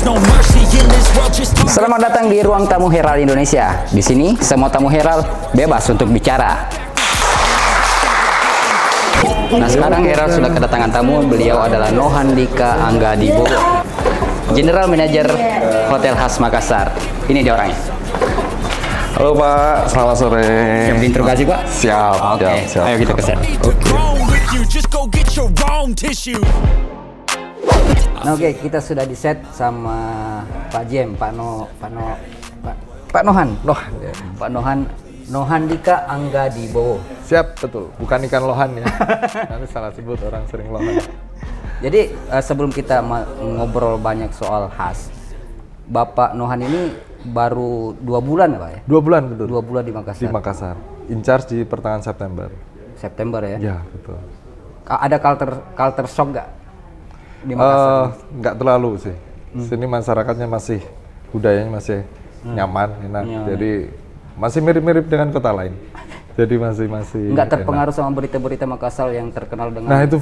no mercy in this world, just talk. Selamat datang di Ruang Tamu Herald Indonesia. Di sini semua tamu Herald bebas untuk bicara. Nah, sekarang Herald sudah kedatangan tamu. Beliau adalah Nohandika Anggadibowo, General Manager Hotel Khas Makassar. Ini dia orangnya. Halo Pak, selamat sore. Siap diinterogasi Pak? Siap, Oke, siap. ayo kita ke set. Grown with you, just go get your own tissue. Nah, oke, kita sudah di set sama Pak Jem, Pak Nohan, Pak Nohan, Nohandika Anggadibowo. Siap, betul. Bukan ikan lohan ya. Nanti salah sebut, orang sering lohan. Jadi sebelum kita ngobrol banyak soal khas, Bapak Nohan ini baru 2 bulan ya Pak ya? 2 bulan betul. 2 bulan di Makassar. Di Makassar. In charge di pertengahan September. September ya? Ya, betul. Ada culture shock nggak di Makassar? Nggak terlalu sih. Sini masyarakatnya masih, budayanya masih nyaman, enak. Jadi masih mirip-mirip dengan kota lain. Jadi masih nggak terpengaruh sama berita-berita Makassar yang terkenal dengan. Nah itu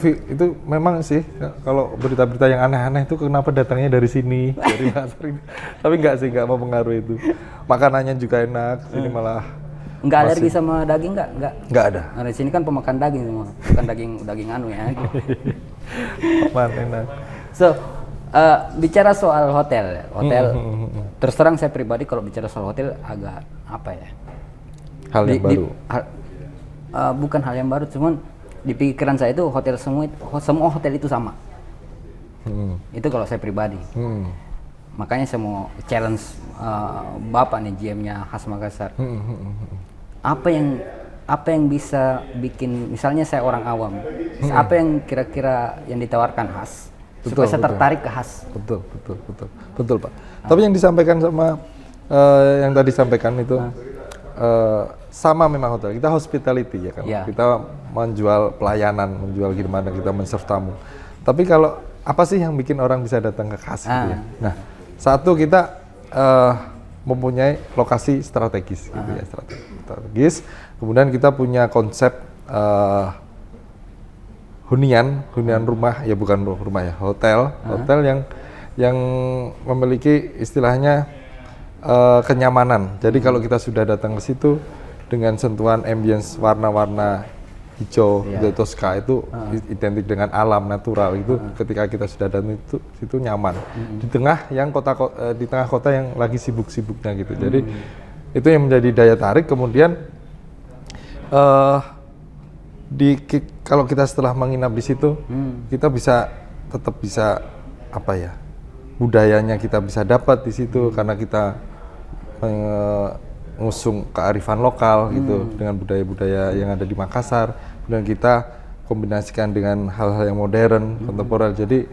memang sih, kalau berita-berita yang aneh-aneh itu kenapa datangnya dari sini, dari Makassar ini. Tapi nggak sih, nggak mau pengaruh itu. Makanannya juga enak, sini malah. Nggak alergi sama daging nggak? Nggak ada. Nah, di sini kan pemakan daging semua, bukan daging anu ya. Man, enak. So bicara soal hotel, terus terang saya pribadi kalau bicara soal hotel agak apa ya? Hal yang baru. Bukan hal yang baru, cuman di pikiran saya itu hotel semua hotel itu sama. Itu kalau saya pribadi. Makanya saya mau challenge Bapak nih GM-nya Khas Makassar. Apa yang bisa bikin, misalnya saya orang awam, apa yang kira-kira yang ditawarkan Khas supaya saya tertarik ke Khas? Betul Pak. Tapi yang disampaikan sama yang tadi sampaikan itu sama memang hotel. Kita hospitality ya kan. Ya. Kita menjual pelayanan, menjual gimana kita men-serve tamu. Tapi kalau apa sih yang bikin orang bisa datang ke Khas gitu ya? Nah, satu kita mempunyai lokasi strategis gitu ya, strategis. Kemudian kita punya konsep hunian rumah, ya bukan rumah ya, hotel yang memiliki istilahnya kenyamanan. Jadi kalau kita sudah datang ke situ dengan sentuhan ambience warna-warna hijau, Tosca itu identik dengan alam natural itu. Ketika kita sudah datang itu nyaman. Di tengah di tengah kota yang lagi sibuk-sibuknya gitu. Jadi itu yang menjadi daya tarik. Kemudian kalau kita setelah menginap di situ, kita tetap bisa apa ya, budayanya kita bisa dapat di situ karena kita mengusung kearifan lokal gitu dengan budaya-budaya yang ada di Makassar, dan kita kombinasikan dengan hal-hal yang modern, kontemporer. Jadi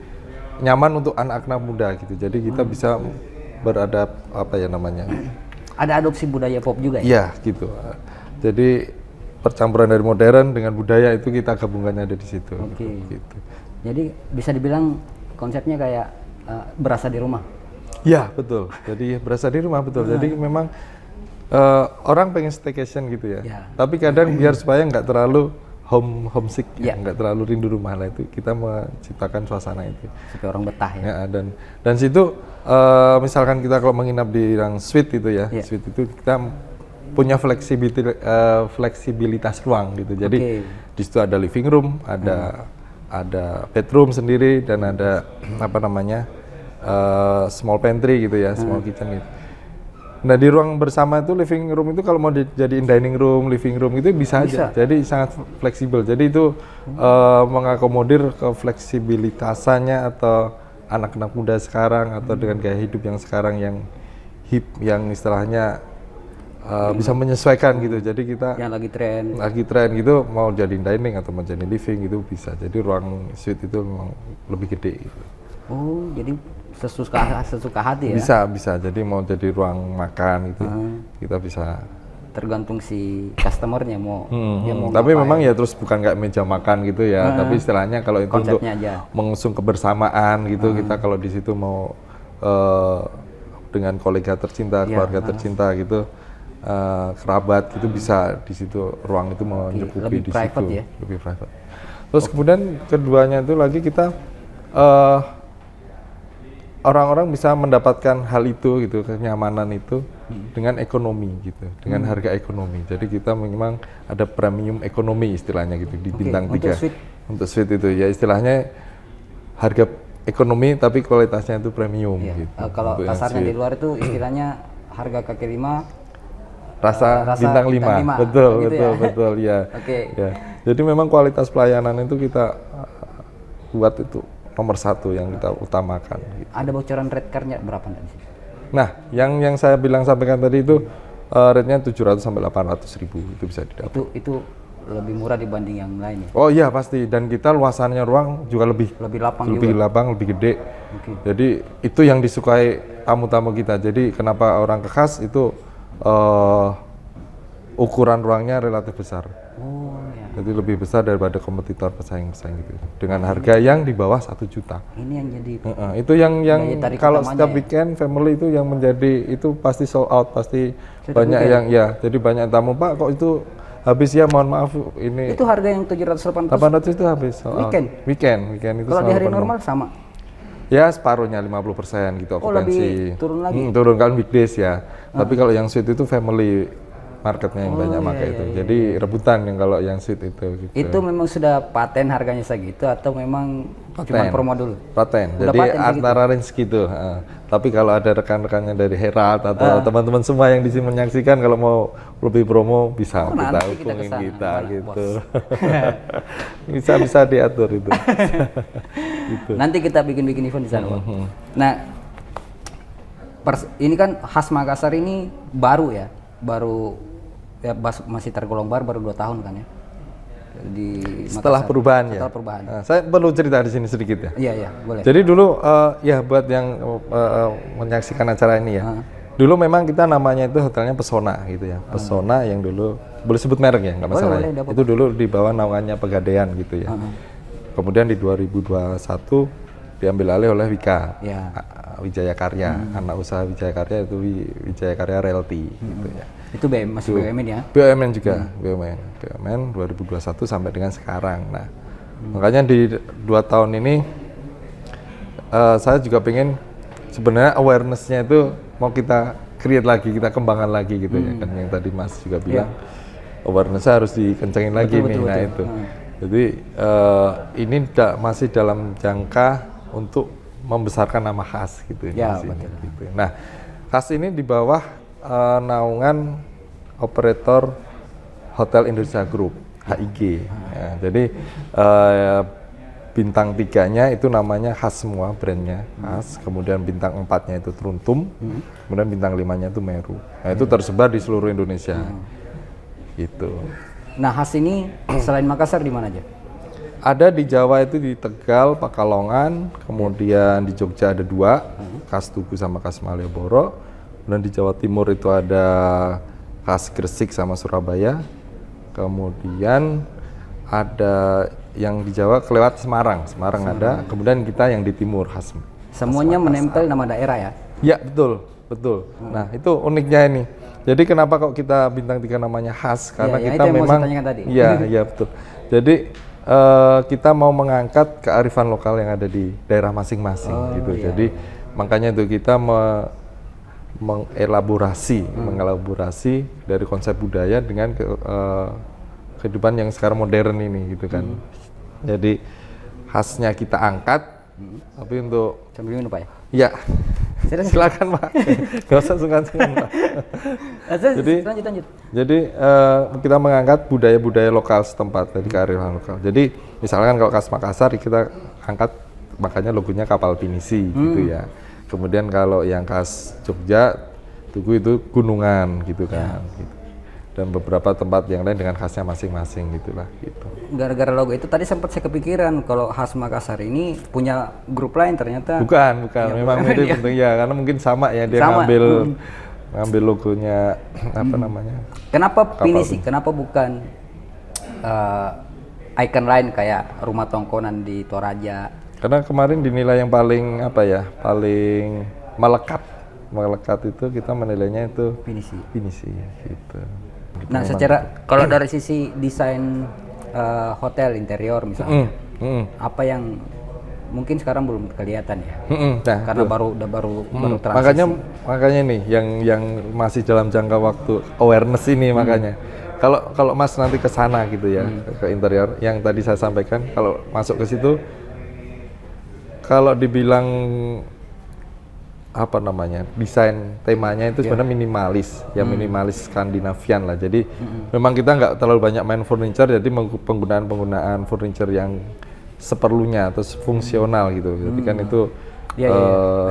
nyaman untuk anak-anak muda gitu. Jadi kita bisa beradab apa ya namanya? Ada adopsi budaya pop juga ya? Iya gitu. Jadi percampuran dari modern dengan budaya itu kita gabungkannya ada di situ. Gitu. Jadi bisa dibilang konsepnya kayak berasa di rumah. Ya betul. Jadi berasa di rumah betul. Jadi memang orang pengen staycation gitu ya. Tapi kadang biar supaya nggak terlalu homesick, nggak terlalu rindu rumah lah, itu kita menciptakan suasana itu. Supaya orang betah ya. Dan situ misalkan kita kalau menginap di yang suite itu ya, suite itu kita punya fleksibilitas ruang gitu. Jadi di situ ada living room, ada bedroom sendiri, dan ada apa namanya small pantry gitu ya, small kitchen gitu. Nah di ruang bersama itu, living room itu kalau mau dijadiin dining room, living room itu bisa aja. Jadi sangat fleksibel. Jadi itu mengakomodir ke fleksibilitasannya atau anak-anak muda sekarang atau dengan gaya hidup yang sekarang yang hip, yang istilahnya bisa menyesuaikan gitu. Jadi kita yang lagi tren gitu, mau jadi dining atau mau jadi living itu bisa. Jadi ruang suite itu memang lebih gede gitu. Oh, jadi sesuka hati ya? Bisa. Jadi mau jadi ruang makan gitu, kita bisa. Tergantung si customernya mau. Tapi memang ya terus bukan kayak meja makan gitu ya. Tapi istilahnya kalau itu untuk mengusung kebersamaan gitu, kita kalau di situ mau dengan kolega tercinta, keluarga tercinta gitu, kerabat gitu, bisa di situ ruang itu mencukupi di situ. Ya? Lebih private. Terus kemudian keduanya itu lagi kita orang-orang bisa mendapatkan hal itu gitu, kenyamanan itu dengan ekonomi gitu, dengan harga ekonomi. Jadi kita memang ada premium ekonomi istilahnya gitu di bintang 3. Untuk suite itu ya istilahnya harga ekonomi tapi kualitasnya itu premium gitu. Kalau kasarnya di luar itu istilahnya harga kaki 5 rasa bintang 5. Betul, gitu betul, ya? Betul ya. Ya. Jadi memang kualitas pelayanan itu kita buat itu nomor 1 yang kita utamakan. Gitu. Ada bocoran rate card-nya berapa di sini? Nah, yang saya sampaikan tadi itu rate-nya 700 sampai 800 ribu itu bisa didapat. Itu lebih murah dibanding yang lain ya? Oh iya pasti, dan kita luasannya ruang juga lebih lapang, lebih gede. Jadi itu yang disukai tamu-tamu kita. Jadi kenapa orang ke Khas itu ukuran ruangnya relatif besar. Jadi lebih besar daripada kompetitor pesaing-pesaing gitu. Dengan harga yang di bawah 1 juta. Ini yang jadi itu yang kalau setiap weekend family itu yang menjadi itu pasti sold out, pasti banyak yang ya. Jadi banyak tamu, Pak kok itu habis ya, mohon maaf ini. Itu harga yang 700-800 itu habis. Weekend itu. Kalau di hari normal sama? Ya separuhnya 50% gitu okupansi. Lebih turun lagi? Turun kan weekdays ya. Tapi kalau yang suite itu family marketnya yang banyak pakai itu. Jadi rebutan yang kalau yang suite itu. Gitu. Itu memang sudah paten harganya segitu atau memang cuma promo dulu? Paten. Jadi antara range gitu. Tapi kalau ada rekan-rekannya dari Herald atau teman-teman semua yang di sini menyaksikan kalau mau lebih promo bisa kita hubungin kita gitu. bisa diatur itu. Gitu. Nanti kita bikin event di sana. Nah, ini kan Khas Makassar ini baru ya masih tergolong baru 2 tahun kan ya di setelah perubahan. Nah, saya perlu cerita di sini sedikit ya. Iya boleh. Jadi dulu ya buat yang menyaksikan acara ini ya. Dulu memang kita namanya itu hotelnya Pesona gitu ya. Pesona yang dulu boleh sebut merek ya, nggak masalah. Boleh, itu dulu di bawah naungannya Pegadaian gitu ya. Kemudian di 2021 diambil alih oleh Wika. Wijaya Karya, anak usaha Wijaya Karya itu Wijaya Karya Realty gitu ya. Itu masih BUMN ya? BUMN juga, BUMN 2021 sampai dengan sekarang. Nah, makanya di 2 tahun ini saya juga pengen sebenarnya awareness-nya itu mau kita create lagi, kita kembangkan lagi gitu ya kan, yang tadi Mas juga bilang awareness-nya harus dikencengin lagi nih. Nah itu. Jadi ini masih dalam jangka untuk membesarkan nama Khas gitu ya. Gitu. Nah, Khas ini di bawah naungan operator Hotel Indonesia Group (HIG). Ya, jadi bintang 3-nya itu namanya Khas semua brandnya Khas. Kemudian bintang 4-nya itu Truntum. Kemudian bintang 5-nya itu Meru. Nah, itu tersebar di seluruh Indonesia. Gitu. Nah, Khas ini selain Makassar di mana aja? Ada di Jawa itu di Tegal, Pekalongan, kemudian di Jogja ada 2, Khas Tugu sama Khas Malioboro. Dan di Jawa Timur itu ada Khas Gresik sama Surabaya. Kemudian ada yang di Jawa kelewat Semarang ada. Kemudian kita yang di Timur Khas. Semuanya menempel nama daerah ya? Ya betul. Nah itu uniknya ini. Jadi kenapa kok kita bintang 3 namanya Khas? Karena kita memang. Iya betul. Jadi kita mau mengangkat kearifan lokal yang ada di daerah masing-masing gitu. Jadi makanya itu kita mengelaborasi dari konsep budaya dengan kehidupan yang sekarang modern ini gitu kan. Jadi khasnya kita angkat, tapi untuk sambil minum Pak ya? Iya. Silakan Pak. Gak usah sungkan-sungkan Pak. Lanjut. Jadi kita mengangkat budaya-budaya lokal setempat dari kearifan lokal. Jadi misalkan kalau Khas Makassar kita angkat makanya logonya kapal pinisi gitu ya. Kemudian kalau yang Khas Jogja Tugu itu gunungan gitu kan. Gitu. Dan beberapa tempat yang lain dengan khasnya masing-masing gitulah gitu. Gara-gara logo itu tadi sempat saya kepikiran kalau Khas Makassar ini punya grup lain ternyata. Bukan. Memang mirip bentuknya karena mungkin sama ya dia ngambil logonya apa namanya. Kenapa pinisi? Kenapa bukan icon lain kayak rumah tongkonan di Toraja? Karena kemarin dinilai yang paling paling melekat itu kita menilainya itu pinisi gitu. Nah, secara kalau dari sisi desain hotel interior misalnya, apa yang mungkin sekarang belum kelihatan ya. Nah, Karena tuh. baru transisi. Makanya nih yang masih dalam jangka waktu awareness ini makanya. Kalau Mas nanti ke sana gitu ya, ke interior yang tadi saya sampaikan, kalau masuk ke situ, kalau dibilang apa namanya, desain temanya itu sebenarnya minimalis, ya minimalis Skandinavian lah. Jadi memang kita nggak terlalu banyak main furniture, jadi penggunaan furniture yang seperlunya atau fungsional gitu. Jadi kan itu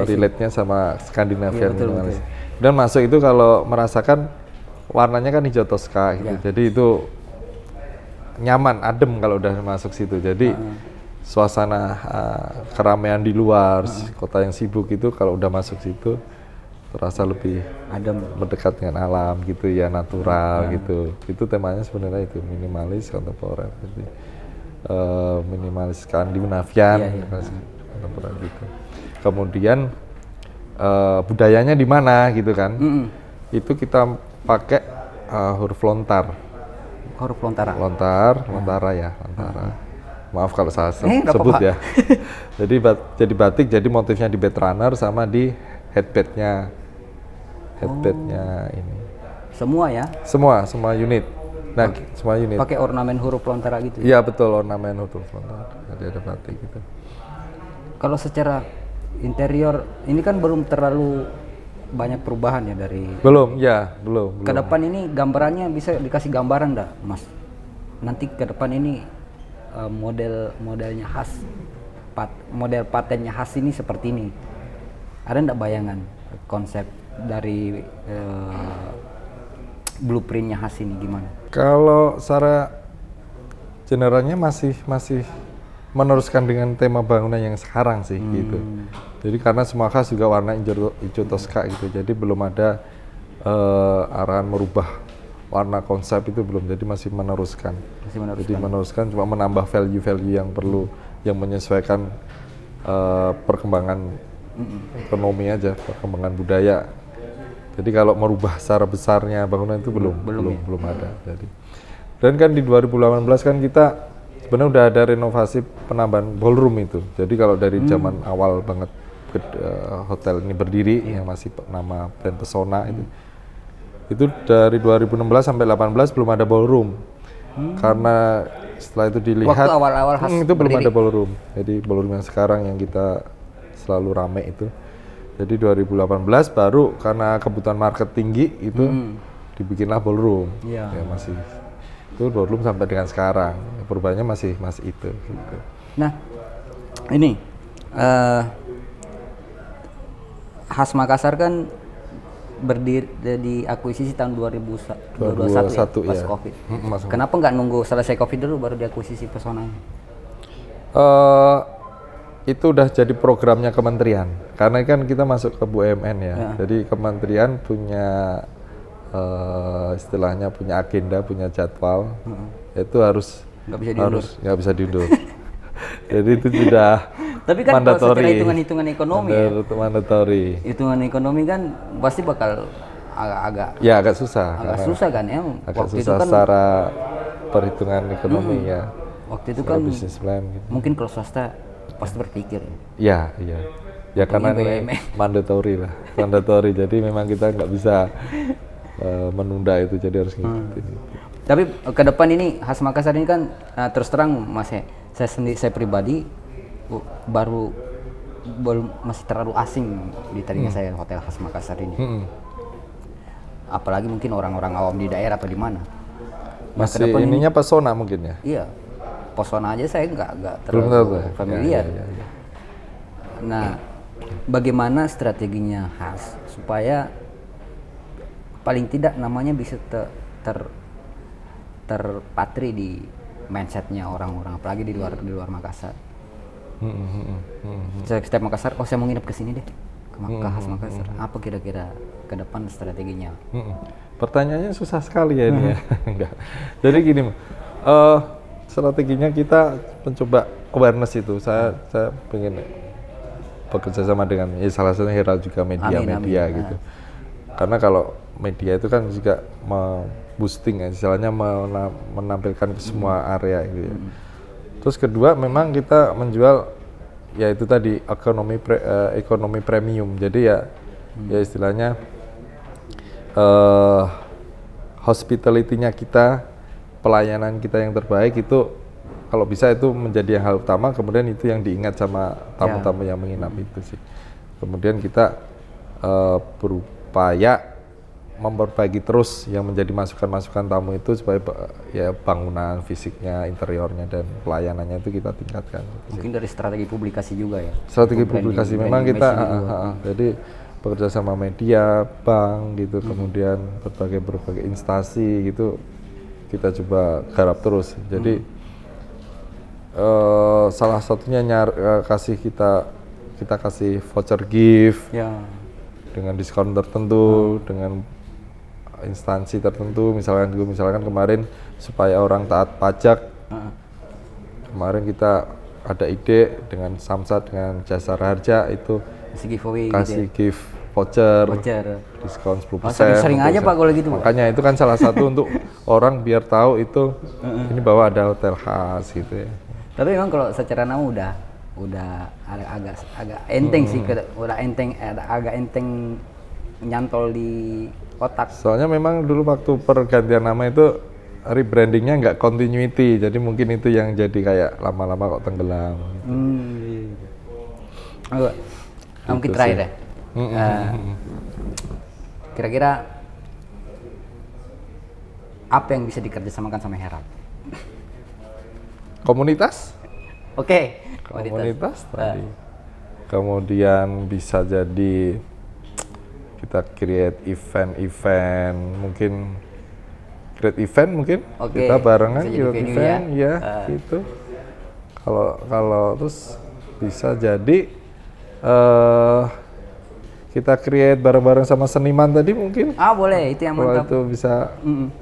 relate-nya sama Skandinavian minimalis. Dan masuk itu kalau merasakan warnanya kan hijau toska gitu. Jadi itu nyaman, adem kalau udah masuk situ. Jadi suasana keramaian di luar, kota yang sibuk itu kalau udah masuk situ terasa lebih adem, mendekat dengan alam gitu ya, natural gitu. Itu temanya sebenarnya itu minimalis kontemporer. Jadi minimalis Skandinavian, kontemporer gitu. Kemudian budayanya di mana gitu kan? Itu kita pakai huruf lontar. Huruf lontara. Lontara ya, lontara. Maaf kalau salah sebut apa-apa. ya. Jadi batik, jadi motifnya di bed runner sama di headbednya ini. Semua ya? Semua unit. Nah, semua unit. Pakai ornamen huruf lontara gitu. Iya betul, ornamen huruf lontara. Jadi ada batik gitu. Kalau secara interior ini kan belum terlalu banyak perubahan ya dari. Belum. Ke depan ini gambarannya bisa dikasih gambaran enggak, Mas? Nanti ke depan ini modelnya khas, model patennya khas ini seperti ini. Ada enggak bayangan konsep dari blueprintnya khas ini gimana? Kalau secara generalnya masih meneruskan dengan tema bangunan yang sekarang sih gitu. Jadi karena semua khas juga warna hijau toska gitu. Jadi belum ada arahan merubah warna konsep itu belum. Jadi masih meneruskan. Jadi meneruskan cuma menambah value yang perlu, yang menyesuaikan perkembangan ekonomi aja, perkembangan budaya. Jadi kalau merubah secara besarnya bangunan itu belum ada. Jadi dan kan di 2018 kan kita sebenarnya udah ada renovasi penambahan ballroom itu. Jadi kalau dari zaman awal banget hotel ini berdiri yang masih nama brand Pesona itu dari 2016 sampai 18 belum ada ballroom. Karena setelah itu dilihat waktu awal-awal khas itu belum ada ballroom. Jadi ballroom yang sekarang yang kita selalu rame itu. Jadi 2018 baru karena kebutuhan market tinggi itu dibikinlah ballroom. Ya masih itu ballroom sampai dengan sekarang. Perubahannya masih itu gitu. Nah, ini khas Makassar kan berdiri di akuisisi tahun 2021 ya, pas Covid. Kenapa nggak nunggu selesai Covid dulu baru diakuisisi Pesona ini? Itu udah jadi programnya kementerian. Karena kan kita masuk ke BUMN ya. Jadi kementerian punya istilahnya punya agenda, punya jadwal. Itu harus nggak bisa diundur. Jadi itu sudah tapi kan kalau mandatory. secara hitungan ekonomi Mandatory. Hitungan ekonomi kan pasti bakal agak susah. Agak susah kan ya. Agak waktu susah itu kan secara perhitungan ekonomi ya. Waktu itu secara kan bisnis plan gitu. Mungkin kalau swasta pasti berpikir. Iya. Ya karena ini mandatory. Jadi memang kita nggak bisa menunda itu, jadi harus ngikutin. Tapi ke depan ini khas Makassar ini kan terus terang Mas, saya pribadi baru masih terlalu asing di telinga saya hotel khas Makassar ini. Apalagi mungkin orang-orang awam di daerah atau di mana. Masih ininya Pesona mungkin ya? Iya, Pesona aja saya nggak terlalu familiar. Ya. Nah, bagaimana strateginya khas supaya paling tidak namanya bisa terpatri di mindsetnya orang-orang, apalagi di luar Makassar. Setiap Makassar, saya mau nginep ke sini deh, ke khas Makassar. Apa kira-kira ke depan strateginya? Pertanyaannya susah sekali ya ini ya. Enggak. Jadi gini, strateginya kita mencoba awareness itu. Saya pengen bekerja sama dengan salah satunya Herald juga media gitu. Karena kalau media itu kan juga boosting ya, istilahnya menampilkan ke semua area gitu ya. Terus kedua memang kita menjual ya itu tadi ekonomi premium. Jadi ya istilahnya hospitality-nya kita, pelayanan kita yang terbaik itu kalau bisa itu menjadi yang hal utama, kemudian itu yang diingat sama tamu-tamu yang menginap itu sih. Kemudian kita berupaya memperbaiki terus yang menjadi masukan-masukan tamu itu supaya ya bangunan fisiknya, interiornya dan pelayanannya itu kita tingkatkan. Mungkin dari strategi publikasi juga ya. Strategi publikasi memang kita jadi bekerja sama media, bank gitu, kemudian berbagai instansi gitu kita coba garap terus. Jadi salah satunya kita kasih voucher gift dengan diskon tertentu, dengan instansi tertentu, misalkan kemarin supaya orang taat pajak, kemarin kita ada ide dengan Samsat dengan Jasara Harja itu kasih gift voucher, diskon 10%. Sering aja Pak kalau gitu. Makanya itu kan salah satu untuk orang biar tahu itu ini bahwa ada hotel khas gitu ya. Tapi memang kalau secara nama udah agak enteng sih, agak enteng nyantol di otak. Soalnya memang dulu waktu pergantian nama itu rebrandingnya nggak continuity, jadi mungkin itu yang jadi kayak lama-lama kok tenggelam. Mungkin terakhir ya. Kira-kira apa yang bisa dikerjasamakan sama Herald? Komunitas? Oke. Komunitas tadi. Kemudian bisa jadi kita create event mungkin kita barengan create event ya gitu. Kalau terus bisa jadi kita create bareng-bareng sama seniman tadi mungkin. Boleh, itu yang mantap. Kalau itu bisa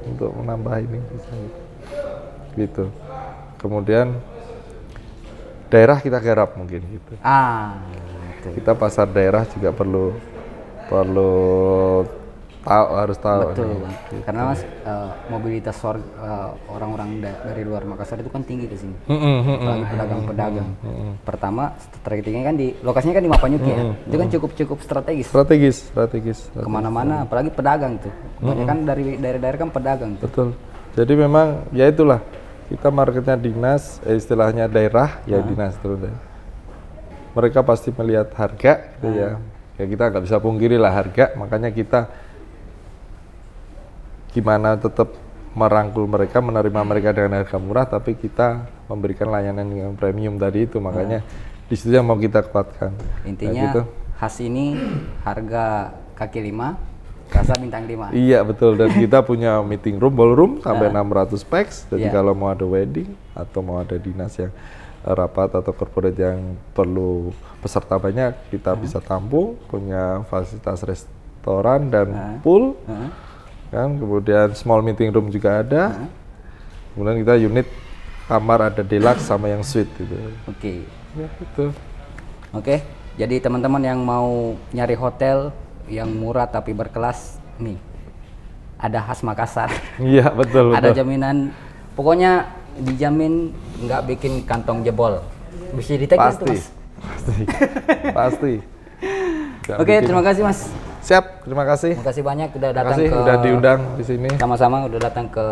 untuk menambah ini bisa gitu. Kemudian daerah kita garap mungkin gitu. Gitu. Kita pasar daerah juga perlu harus tahu. Betul, gitu. Karena Mas mobilitas orang-orang dari luar Makassar itu kan tinggi di sini. Apalagi pedagang-pedagang. Pertama strateginya kan lokasinya kan di Mapanyuki ya. Itu kan cukup strategis. Kemana-mana, apalagi pedagang tuh. Banyak kan dari daerah-daerah kan pedagang tuh. Betul. Jadi memang ya itulah kita marketnya dinas, istilahnya daerah ya dinas terus deh. Mereka pasti melihat harga gitu ya. Ya kita nggak bisa pungkiri lah harga, makanya kita gimana tetap merangkul mereka, menerima mereka dengan harga murah, tapi kita memberikan layanan yang premium tadi itu, makanya di situ yang mau kita kuatkan. Intinya gitu. khas ini harga kaki 5, rasa bintang 5. Iya betul, dan kita punya meeting room, ballroom sampai 600 pax, jadi kalau mau ada wedding atau mau ada dinas yang rapat atau corporate yang perlu peserta banyak, kita bisa tampung, punya fasilitas restoran dan pool, kan, kemudian small meeting room juga ada, kemudian kita unit kamar ada deluxe sama yang suite gitu. Oke. Ya, gitu. Oke, jadi teman-teman yang mau nyari hotel yang murah tapi berkelas, nih ada khas Makassar. Iya betul. Ada jaminan, pokoknya dijamin nggak bikin kantong jebol. Bisa di-tag itu Mas? Pasti. Oke, terima kasih Mas. Siap, terima kasih. Terima kasih banyak udah datang udah diundang di sini. Sama-sama udah datang ke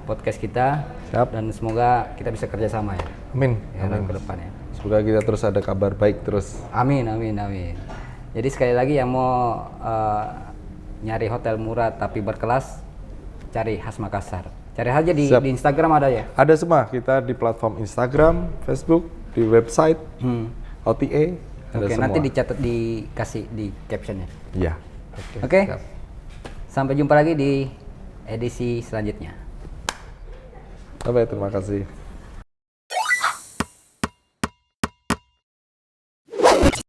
podcast kita. Siap. Dan semoga kita bisa kerjasama ya. Amin. Amin ke depannya. Semoga kita terus ada kabar baik terus. Amin. Jadi sekali lagi yang mau nyari hotel murah tapi berkelas, cari khas Makassar. Cari aja di Instagram ada ya? Ada semua, kita di platform Instagram, Facebook, di website, OTA, ada semua. Nanti dicatat, dikasih di captionnya. Iya. Oke. Sampai jumpa lagi di edisi selanjutnya. Sampai, terima kasih.